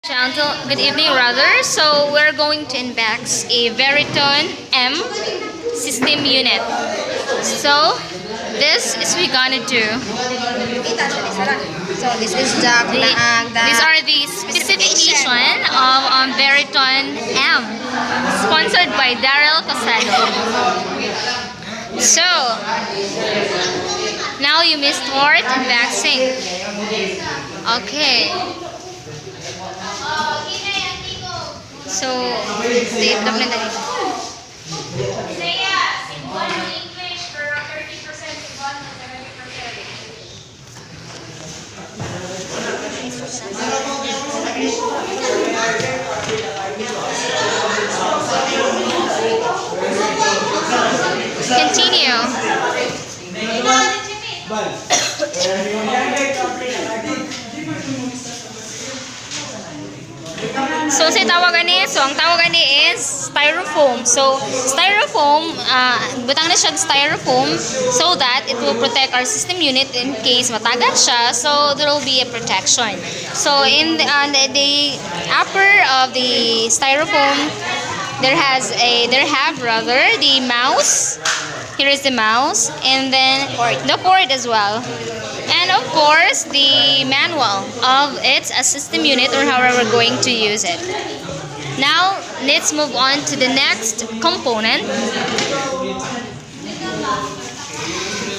Good evening, rather. So we're going to unbox a Veriton M system unit. So this is we gonna do. So this is These are the specification of Veriton M, sponsored by Daryl Casado. So now you missed start unboxing. Okay. So, save lang na dali. Continue. So, ang tawagan ni is styrofoam. So, styrofoam, butang na siya styrofoam so that it will protect our system unit in case matagas siya. So, there will be a protection. So, in the upper of the styrofoam, there have the mouse. Here is the mouse, and then the cord as well. And of course, the manual of its system unit or however we're going to use it. Now, let's move on to the next component.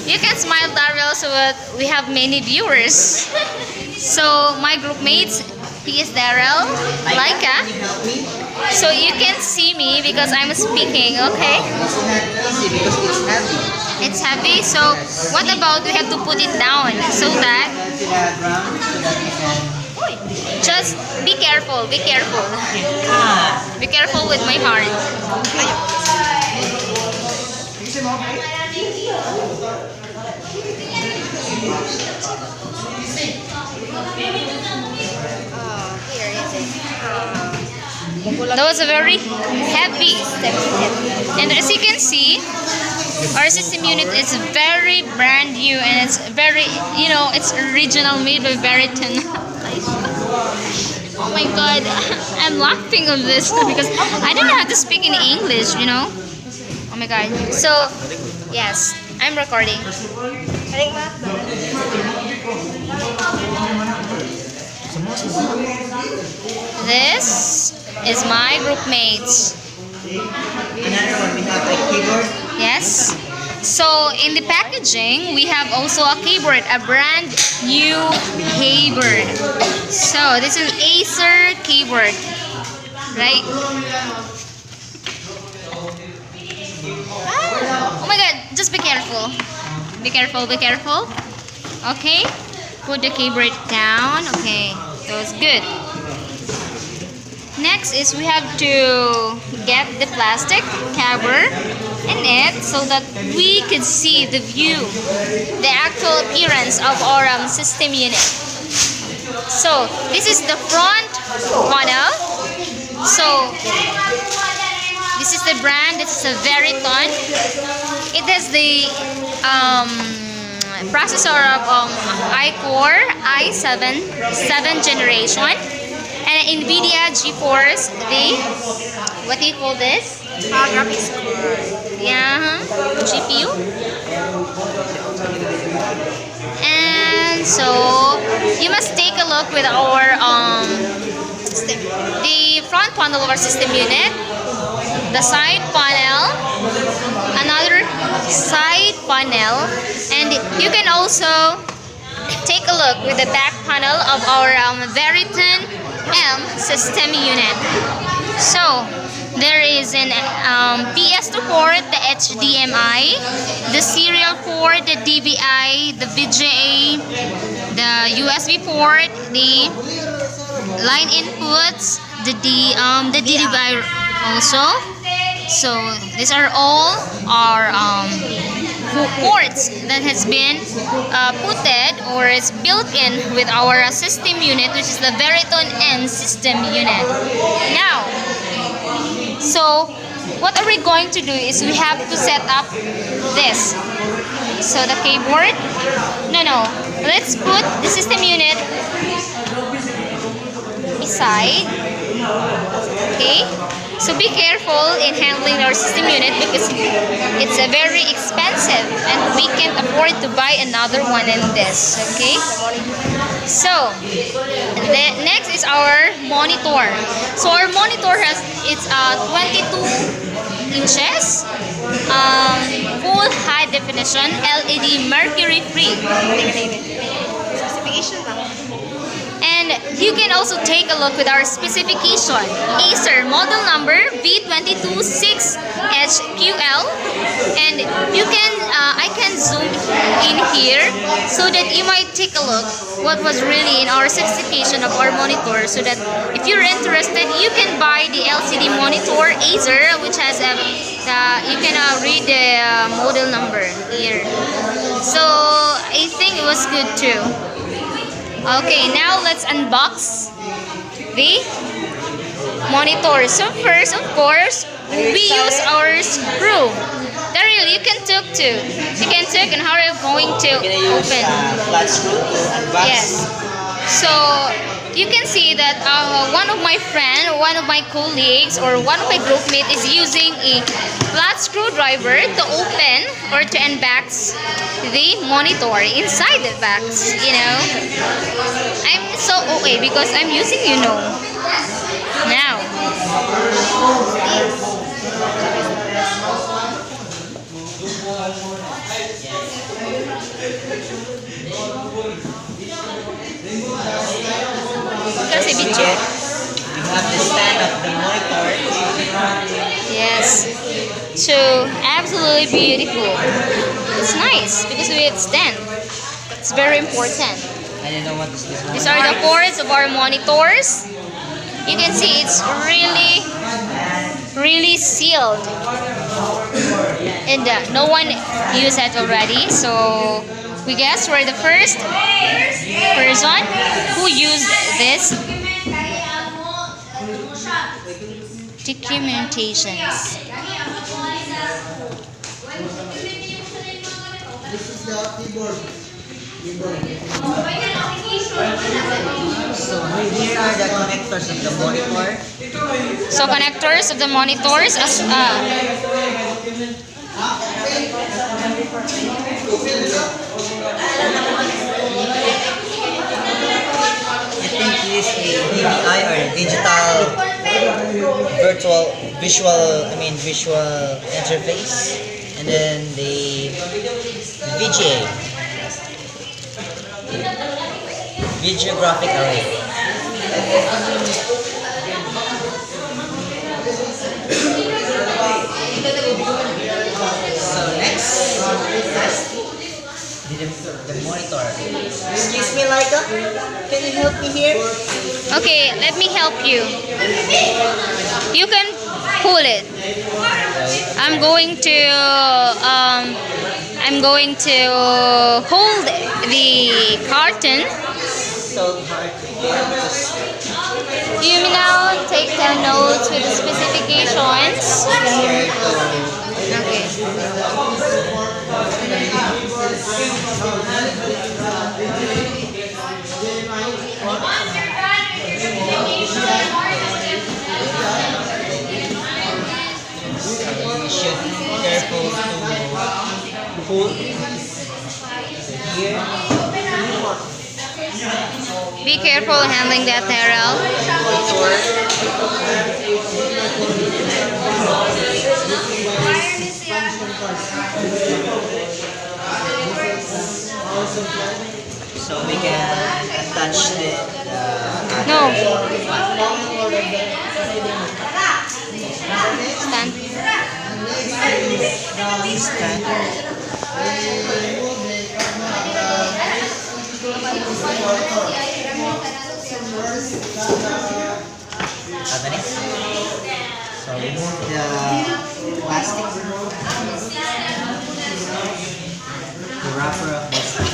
You can smile, Daryl, so that we have many viewers. So, my group mates, he is Daryl, Laika. So, you can see me because I'm speaking, okay? It's heavy, so what about we have to put it down so that just be careful, be careful. Be careful with my heart. That was a very heavy step. And as you can see, our system unit is very brand new and it's very, it's original, made by Veriton. Oh my god, I'm laughing on this because I don't know how to speak in English, Oh my god. So, yes, I'm recording. This is my group mates. Another one, we have a keyboard. Yes. So in the packaging, we have also a keyboard, a brand new keyboard. So this is Acer keyboard, right? Oh my god, just be careful. Be careful, be careful. Okay. Put the keyboard down. Okay, that was good. Next is we have to get the plastic cover in it so that we could see the view, the actual appearance of our system unit. So this is the front panel. So this is the brand. This is a Veriton. It has the processor of iCore i7 7th generation. And NVIDIA GeForce, what do you call this? Graphics card. Yeah, GPU. And so, you must take a look with our the front panel of our system unit, the side panel, another side panel, and you can also take a look with the back panel of our Veriton M system unit. So there is an PS2 port, the HDMI, the serial port, the DVI, the VGA, the USB port, the line inputs, the DVI also. So these are all our ports that has been putted or is built in with our system unit, which is the Veriton M system unit. Now, so what are we going to do is we have to set up this. So the keyboard, let's put the system unit beside. Okay, so be careful in handling our system unit because it's a very expensive and we can't afford to buy another one in this. Okay, so the next is our monitor. So our monitor has it's 22 inches, full high definition LED mercury free. Specification lang. And you can also take a look with our specification. Acer model number V226HQL, and you can I can zoom in here so that you might take a look what was really in our specification of our monitor, so that if you're interested you can buy the LCD monitor Acer, which has a you can read the model number here. So I think it was good too. Okay, now let's unbox the monitor. So first, of course, we use our screw. Daryl, you can talk too. You can talk and how are you going to open? Flat screw to unbox. Yes. So you can see that one of my colleagues or one of my groupmates is using a flat screwdriver to open or to unbox the monitor inside the box. You know, I'm so okay because I'm using, you know. Now, kasi video. We have the stand of the monitor. Yes. So absolutely beautiful. It's nice because we have stand. It's very important. I don't know what is this one. These are the ports of our monitors. You can see it's really sealed, and no one used it already. So we guess we're the first person who used this documentations. This is the keyboard. So here are the connectors of the monitor. So connectors of the monitors as I think this is a DVI or digital visual interface, and then the VGA, video graphic array. So next, the monitor. Excuse me, Laika, can you help me here? okay, let me help you. You can pull it. I'm going to hold the carton. So hard to get. You may now take down notes with the specifications. Okay. You should be careful to pull here. Be careful handling that, Daryl. So we can attach the No. Stand. stand. So remove the plastic, the wrapper of the stand.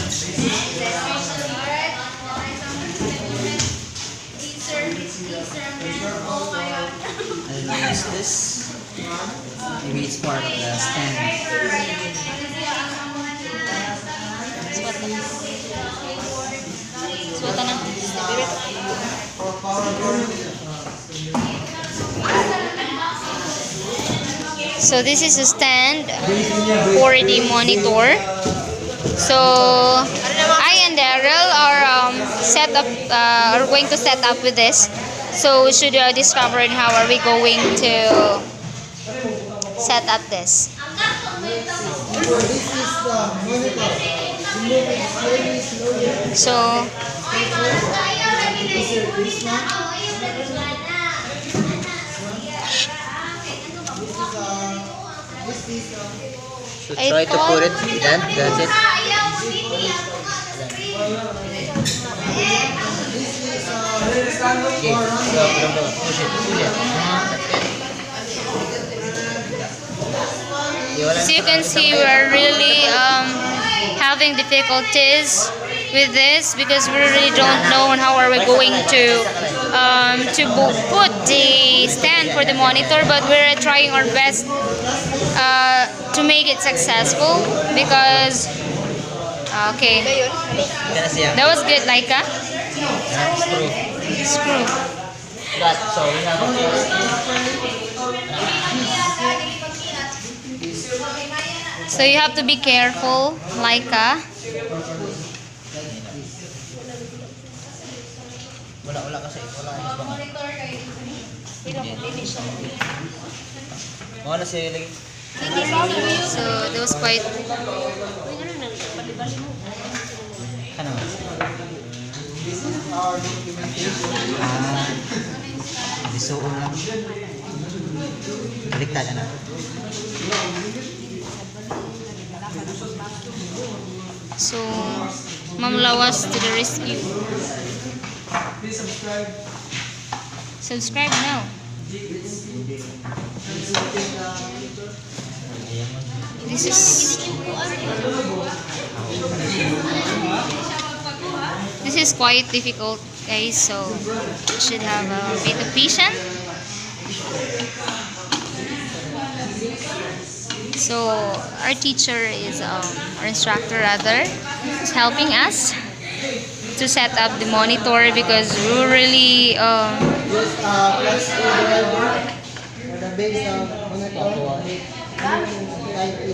And use this. Maybe it's part of the stand. Suwata na. So this is a stand for the monitor. So I and Daryl are are going to set up with this. So we should discover how are we going to set up this. So So try to put it, then that's it. Okay, go. Push it. So you can see we're really having difficulties with this because we really don't know how are we going to put the stand for the monitor, but we're trying our best to make it successful because okay, that was good, Laika. Screw. So we have So you have to be careful, Laika. wala kasi wala wala siya lagi. So that was quite Ano? Bisuon lang. Baliktad na. so Ma'am Lawas to the rescue. Subscribe now. This is quite difficult, guys, so you should have a bit of patience. So our teacher is our instructor rather is helping us to set up the monitor because we really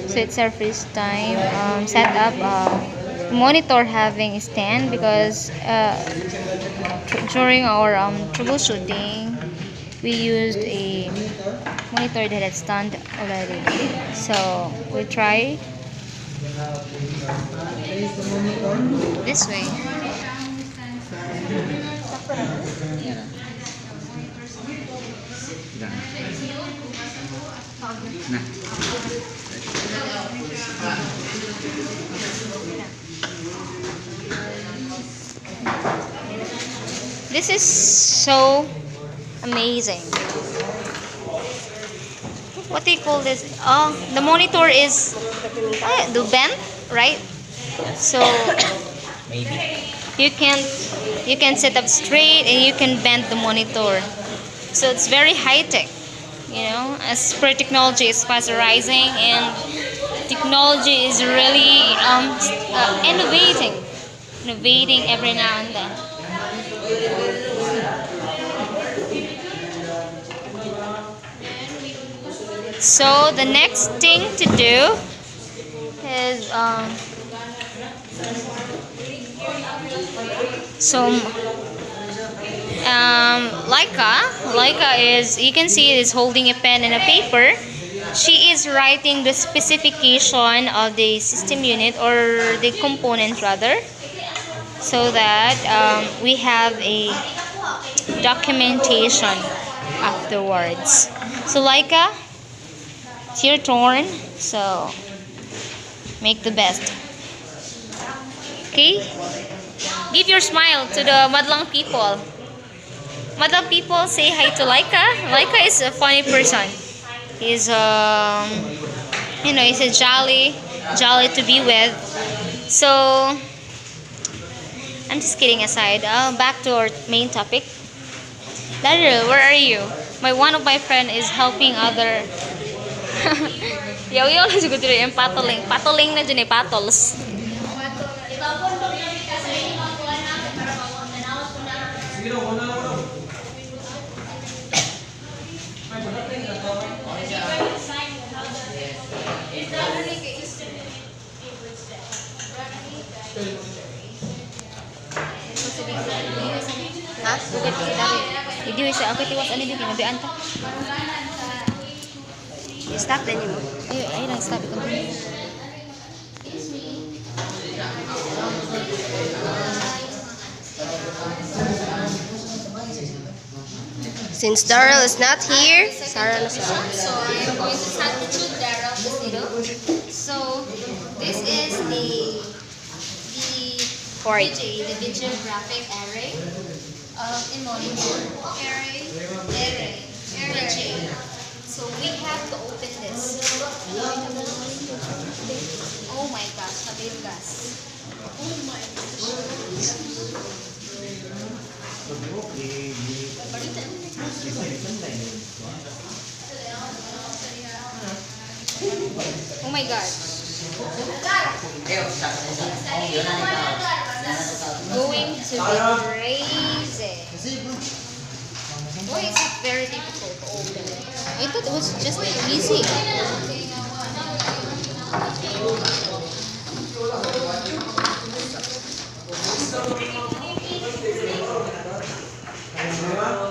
so it's our first time set up monitor having a stand because during our troubleshooting we used a monitor that had stand already, so we try this way. This is so amazing. What do you call this? Oh, the monitor is the bend, right? So Maybe. you can sit up straight and you can bend the monitor. So it's very high tech, as per technology is fast rising and technology is really innovating every now and then. So the next thing to do is Laika is, you can see, is holding a pen and a paper. She is writing the specification of the system unit or the component rather, so that we have a documentation afterwards. So Laika, it's your turn, so make the best. Okay? Give your smile to the Madlang people. Madlang people, say hi to Laika. Laika is a funny person. He's he's a jolly to be with. So I'm just kidding aside. Back to our main topic. Daryl, where are you? One of my friend is helping other. Yaw lang siguro yung patoling na dyan patols. Hindi sa ako tiwas ano din kinabian ta. Stop din mo. Ay lang stop ko. Since Daryl is not here, Sarah na siya. So I'm going to substitute Daryl Castillo. So this is the Port. VJ, the video graphic array in monitor. Array. VJ. So we have to open this. Oh my gosh, nabigas. Oh my Oh my god. Going to be crazy. Why is it very difficult to open? I thought it was just easy.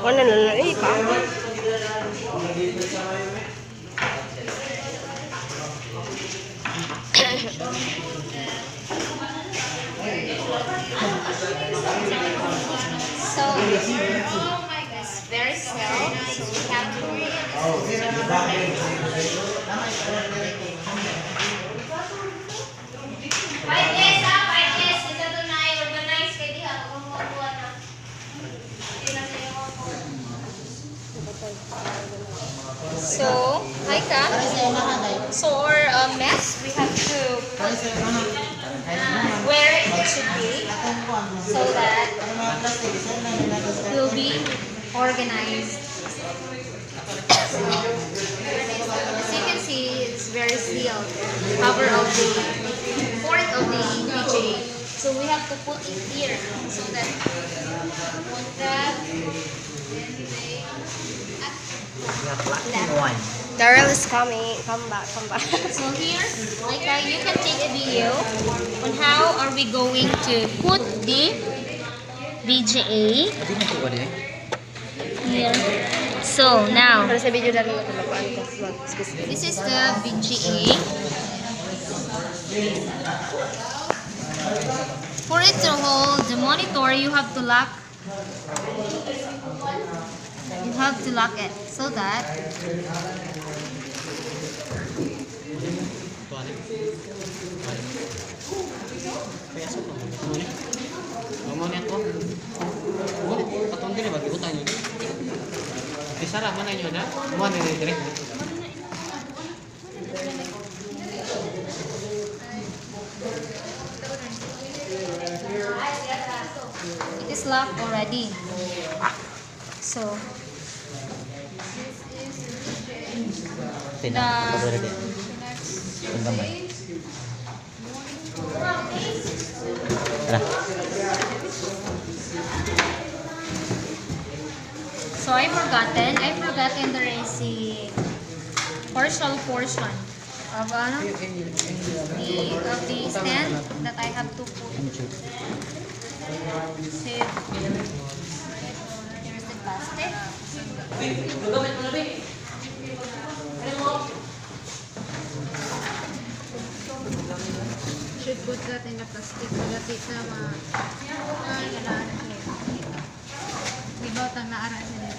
Ano na pa? So, oh my gosh, very slow. So we have to So, hi Ka. So our mess, we have to put where it should be so that it will be organized. So, as you can see, it's very sealed. Cover of the port of the DJ. So we have to put it here so that put that. Daryl is coming. Come back. So here, you can take a video on how are we going to put the VGA here. So now, Para sa video Daryl na this is the VGA. For it to hold the monitor, you have to lock. You have to lock it so that it is locked already. So So I forgotten there is a partial portion of the stand that I have to put. So here's the plastic. Should put that in the plastic so that it bigotang naara sila.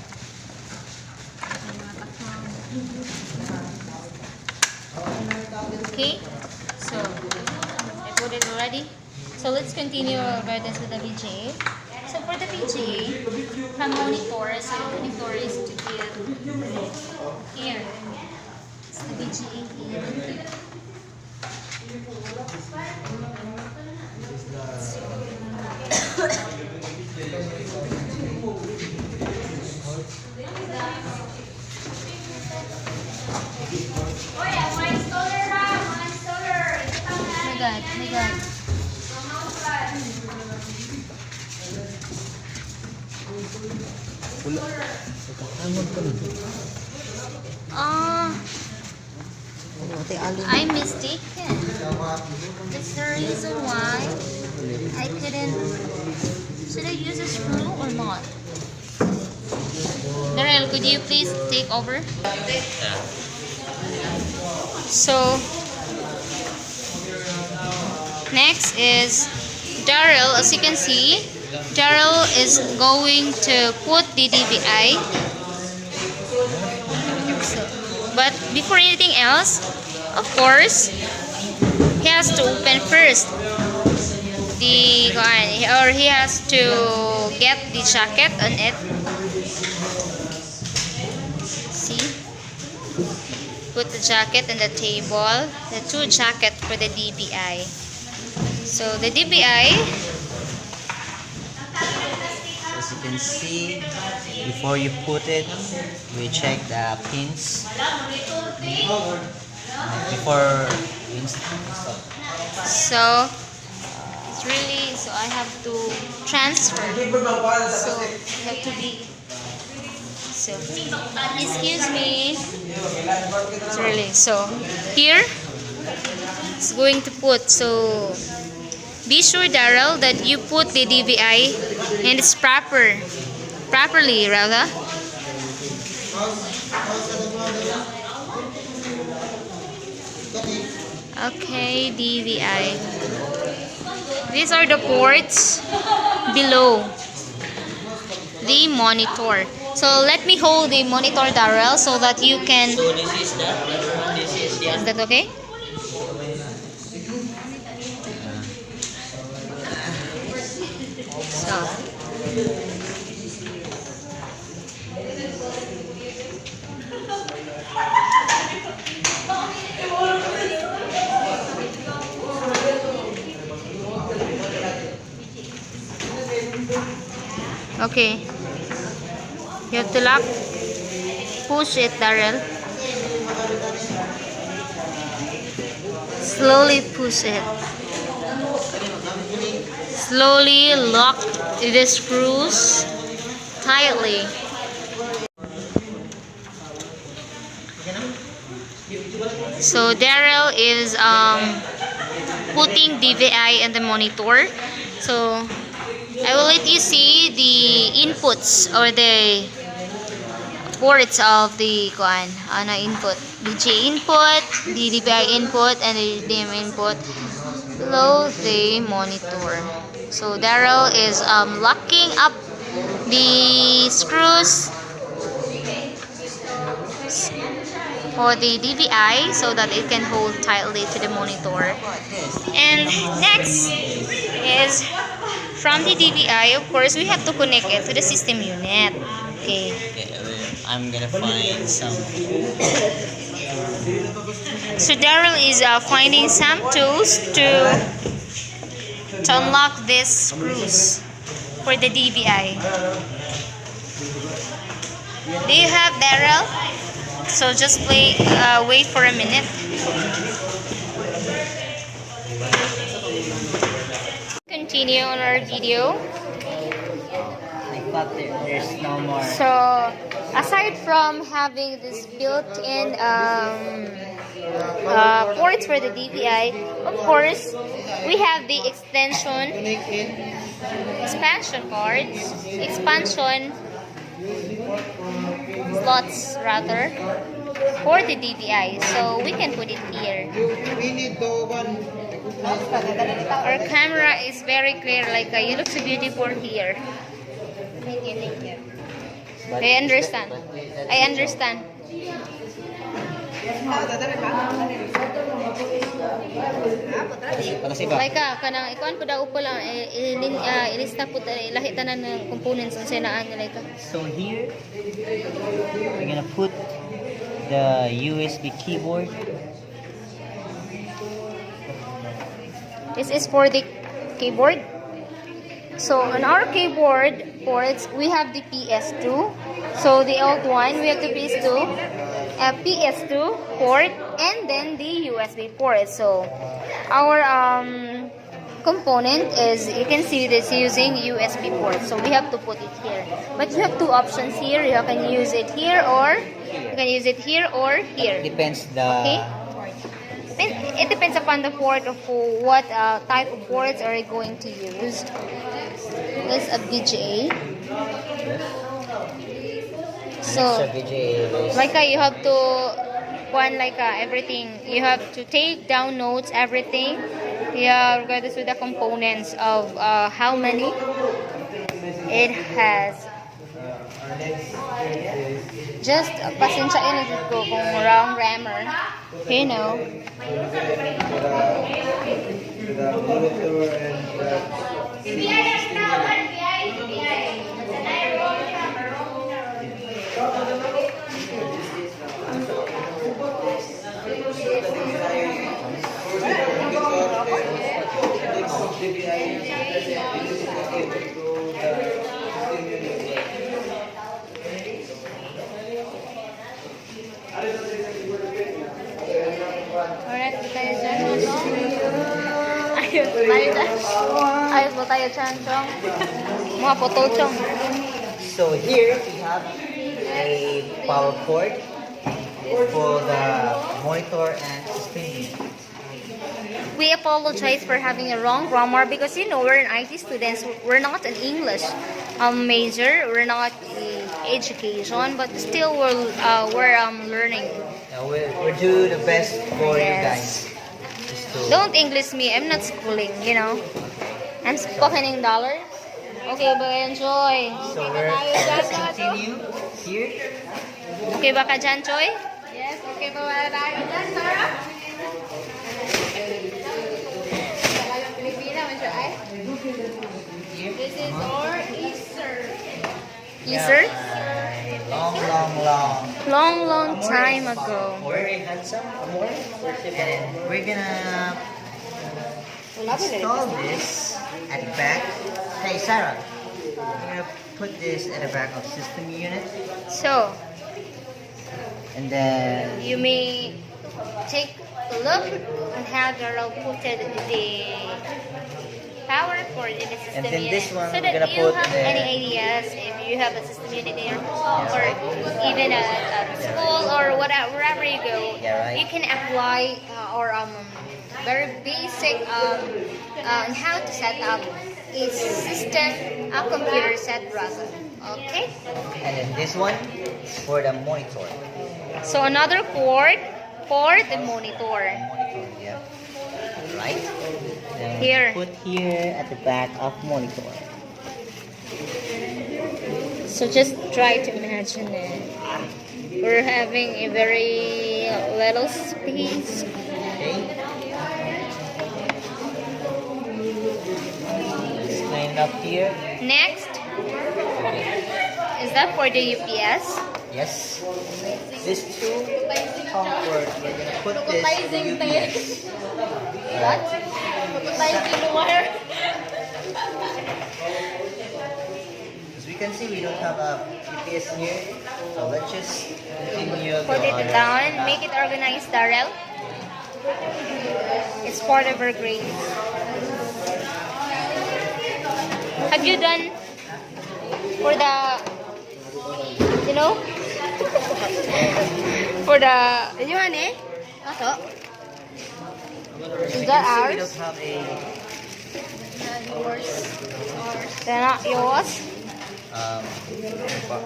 Okay, so I put it already. So let's continue our guidance with the VGA. So for the VGA, from monitor, so the monitor is to give here. It's the VGA here. Oh my God. I'm mistaken. That's the reason why I couldn't. Should I use a screw or not? Daryl, could you please take over? So, next is Daryl. As you can see, Daryl is going to put the DVI. So, but before anything else, of course, he has to open first he has to get the jacket on it. See, put the jacket on the table, the two jackets for the DVI. So the DVI, As you can see, before you put it, we check the pins before we install. so it's really, so I have to transfer, so I have to be, so excuse me, it's really, so here it's going to put, so be sure, Daryl, that you put the DVI and it's properly, rather. Okay, DVI. These are the ports below the monitor. So let me hold the monitor, Daryl, so that you can. So this is Is that okay? So. Okay. You have to lock. Push it, Daryl. Slowly push it. Slowly lock the screws tightly. So Daryl is putting DVI in the monitor. So I will let you see the inputs or the ports of the input. The J input, the DVI input, and the DM input below the monitor. So Daryl is locking up the screws for the DVI so that it can hold tightly to the monitor. And next is from the DVI, of course, we have to connect it to the system unit. Okay. I'm gonna find some. So Daryl is finding some tools to unlock these screws for the DVI. Do you have, Daryl? So just wait for a minute. Continue on our video. I thought there's no more. So aside from having this built-in ports for the DVI, of course, we have the expansion slots rather for the DVI. So we can put it here. Our camera is very clear, like you look so beautiful here. Thank you. I understand. Like kanang ikuan po daw po lang ilista po lahi tanan ng components unsay naan like. So here we're gonna put the USB keyboard. This is for the keyboard. So on our keyboard ports, we have the PS2. So the old one, we have the PS2 port, and then the USB port. So our component is, you can see this using USB port. So we have to put it here. But you have two options here. You can use it here or here. Depends the. Okay. It depends upon the port of what type of ports are you going to use. This is a VGA. So, Extra video is like you have to one like everything. You have to take down notes, everything. Yeah, regardless with the components of how many it has. Just pasensyain na ko kung wrong grammar. You know. Alright, tayo dyan. Ayos tayo dyan. Ayos mo tayo dyan, Chong. Mga potol, Chong. So here we have a power cord for the monitor and system. We apologize for having a wrong grammar because you know we're an IT students. We're not an English major. We're not education, but still we're learning. We're do the best for you guys. Just to- Don't English me. I'm not schooling. You know. I'm spoken in dollars. Okay, but enjoy. So let's continue here. Okay ba ka dyan, Choy? Yes, okay pa wala tayo dyan, Sarah? Talagang Pilipina, man siya ay. This is our Easter. Easter? Long Time ago. Very handsome, amor. And we're gonna install this at the back. Hey Sarah, we're gonna put this at the back of system unit, So, and then you may take a look on how Daryl put the power cord in the system And then unit. this one So we're that gonna you put have the- any ideas if you have a system unit in your home or even at school or whatever, wherever you go, Yeah, right. you can apply or very basic on how to set up a system, a computer set rather. Okay? and then this one for the monitor. So another cord for the monitor. Monitor, yeah. Right. Then Here. Put here at the back of monitor. So just try to imagine it. We're having a very little space. Okay. Just clean it up here. Next, is that for the UPS? Yes. This two comfort. We're gonna put this in the UPS. What? As we can see, we don't have a UPS here, so let's just continue. Put the it other down, back. make it organized, Darrell. It's part of our grade. Have you done for the, you know, for the, Ano man eh? Ato? As is we that can see, we ours? don't have a They're not yours.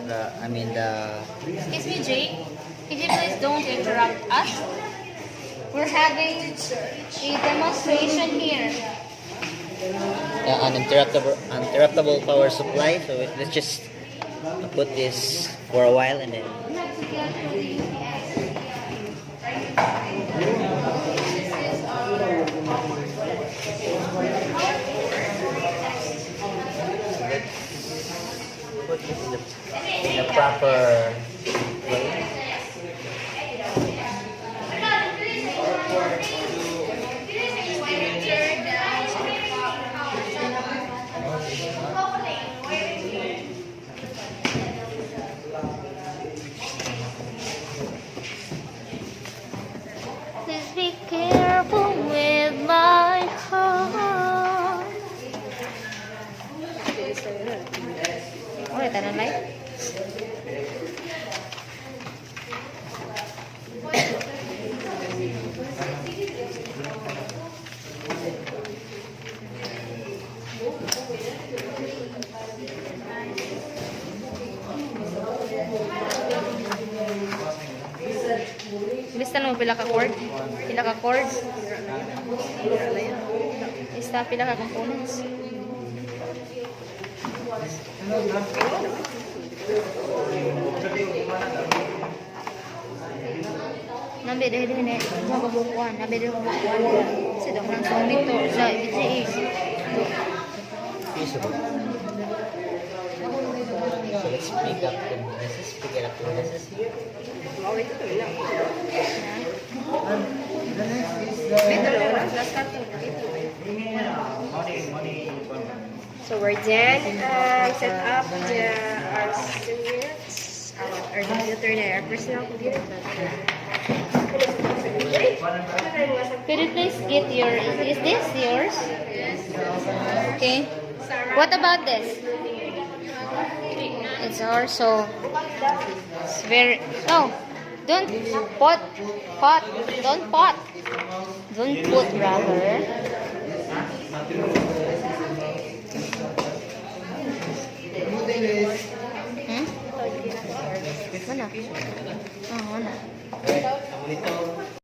the Excuse me, Jake. Could you please don't interrupt us? We're having a demonstration here. uninterruptible power supply. So let's just put this for a while and then. Put this in the proper way. Please be careful with my heart. Ulit, ano like? Lista mo pila ka cord? Pila ka cord? Lista pila ka components? Nabi dahil din eh, magabukuan. Nabi dahil magabukuan. Kasi daw nang summit to sa EVGA. Feasible. So let's pick up the businesses, pick it up the businesses here. So we're done. Set up our system units, our computer, our personal computer. Could you please get your, is this yours? Okay. What about this? It's also, it's very, no, don't pot, don't put rather. Hmm? Mana?